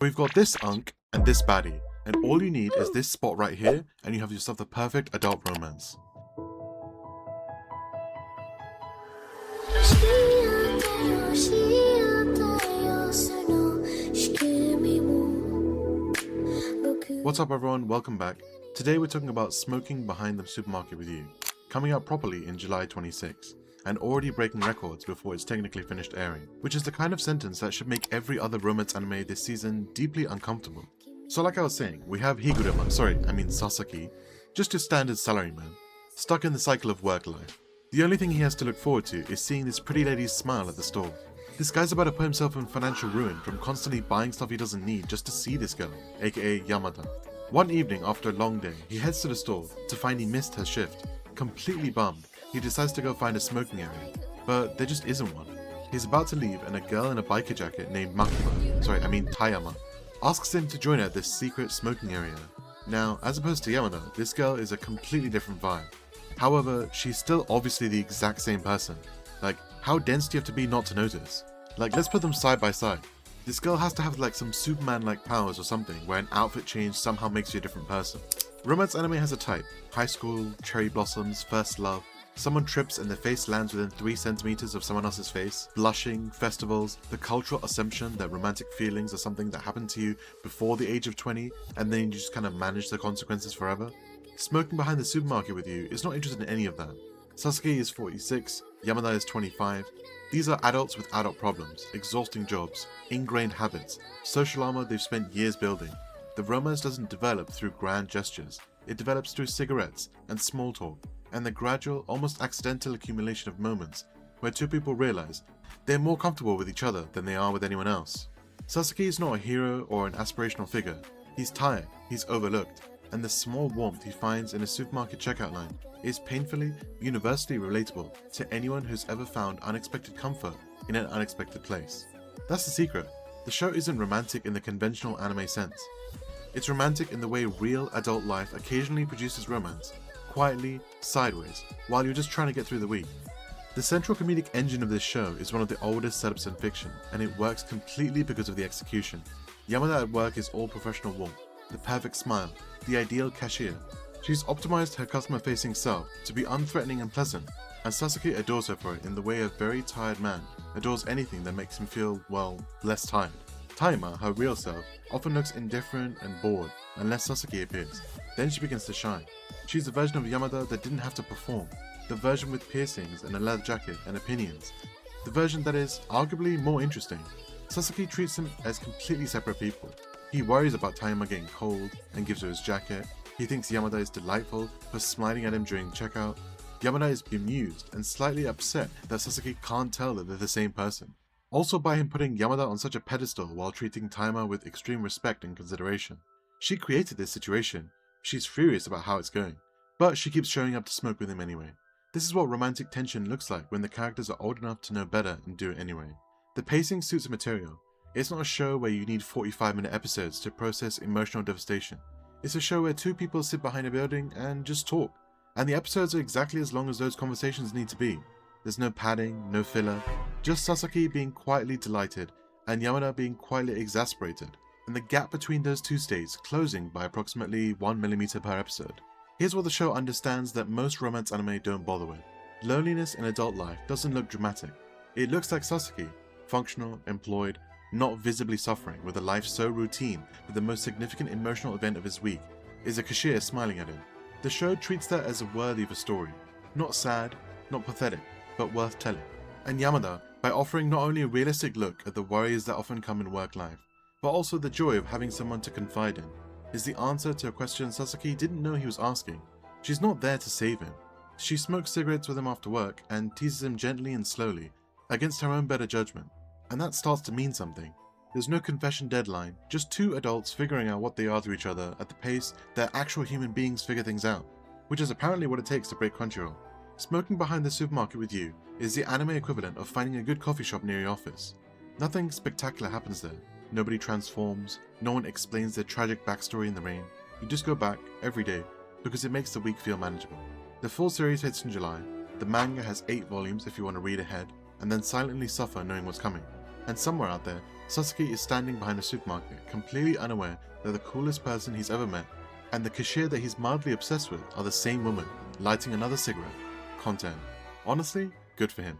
We've got this unk and this baddie, and all you need is this spot right here, and you have yourself the perfect adult romance. What's up everyone, welcome back. Today we're talking about Smoking Behind the Supermarket with You, coming out properly in July 26, and already breaking records before it's technically finished airing, which is the kind of sentence that should make every other romance anime this season deeply uncomfortable. So like I was saying, we have Sasaki, just your standard salaryman, stuck in the cycle of work life. The only thing he has to look forward to is seeing this pretty lady's smile at the store. This guy's about to put himself in financial ruin from constantly buying stuff he doesn't need just to see this girl, aka Yamada. One evening after a long day, he heads to the store to find he missed her shift. Completely bummed, he decides to go find a smoking area, but there just isn't one. He's about to leave and a girl in a biker jacket named Tayama, asks him to join her at this secret smoking area. Now, as opposed to Yamada, this girl is a completely different vibe. However, she's still obviously the exact same person. Like, how dense do you have to be not to notice? Like, let's put them side by side. This girl has to have like some Superman-like powers or something where an outfit change somehow makes you a different person. Romance anime has a type: high school, cherry blossoms, first love, someone trips and their face lands within 3 centimeters of someone else's face, blushing, festivals, the cultural assumption that romantic feelings are something that happened to you before the age of 20 and then you just kind of manage the consequences forever. Smoking Behind the Supermarket with You is not interested in any of that. Sasaki is 46, Yamada is 25. These are adults with adult problems, exhausting jobs, ingrained habits, social armor they've spent years building. The romance doesn't develop through grand gestures, it develops through cigarettes and small talk, and the gradual, almost accidental accumulation of moments where two people realize they're more comfortable with each other than they are with anyone else. Sasaki is not a hero or an aspirational figure. He's tired, he's overlooked, and the small warmth he finds in a supermarket checkout line is painfully, universally relatable to anyone who's ever found unexpected comfort in an unexpected place. That's the secret. The show isn't romantic in the conventional anime sense. It's romantic in the way real adult life occasionally produces romance, quietly, sideways, while you're just trying to get through the week. The central comedic engine of this show is one of the oldest setups in fiction, and it works completely because of the execution. Yamada at work is all professional warmth, the perfect smile, the ideal cashier. She's optimized her customer-facing self to be unthreatening and pleasant, and Sasaki adores her for it in the way a very tired man adores anything that makes him feel, well, less tired. Tayama, her real self, often looks indifferent and bored unless Sasaki appears. Then she begins to shine. She's the version of Yamada that didn't have to perform, the version with piercings and a leather jacket and opinions, the version that is arguably more interesting. Sasaki treats them as completely separate people. He worries about Tayama getting cold and gives her his jacket. He thinks Yamada is delightful for smiling at him during checkout. Yamada is bemused and slightly upset that Sasaki can't tell that they're the same person. Also by him putting Yamada on such a pedestal while treating Tayama with extreme respect and consideration. She created this situation. She's furious about how it's going, but she keeps showing up to smoke with him anyway. This is what romantic tension looks like when the characters are old enough to know better and do it anyway. The pacing suits the material. It's not a show where you need 45-minute episodes to process emotional devastation. It's a show where two people sit behind a building and just talk. And the episodes are exactly as long as those conversations need to be. There's no padding, no filler, just Sasaki being quietly delighted and Yamada being quietly exasperated, and the gap between those two states closing by approximately 1mm per episode. Here's what the show understands that most romance anime don't bother with. Loneliness in adult life doesn't look dramatic. It looks like Sasaki, functional, employed, not visibly suffering with a life so routine that the most significant emotional event of his week is a cashier smiling at him. The show treats that as worthy of a story. Not sad, not pathetic, but worth telling. And Yamada, by offering not only a realistic look at the worries that often come in work life, but also the joy of having someone to confide in, is the answer to a question Sasaki didn't know he was asking. She's not there to save him. She smokes cigarettes with him after work and teases him gently and slowly, against her own better judgment. And that starts to mean something. There's no confession deadline, just two adults figuring out what they are to each other at the pace that actual human beings figure things out, which is apparently what it takes to break Crunchyroll. Smoking Behind the Supermarket with You is the anime equivalent of finding a good coffee shop near your office. Nothing spectacular happens there. Nobody transforms, no one explains their tragic backstory in the rain. You just go back, every day, because it makes the week feel manageable. The full series hits in July. The manga has 8 volumes if you want to read ahead, and then silently suffer knowing what's coming. And somewhere out there, Sasuke is standing behind a supermarket, completely unaware that the coolest person he's ever met and the cashier that he's mildly obsessed with are the same woman, lighting another cigarette. Content. Honestly, good for him.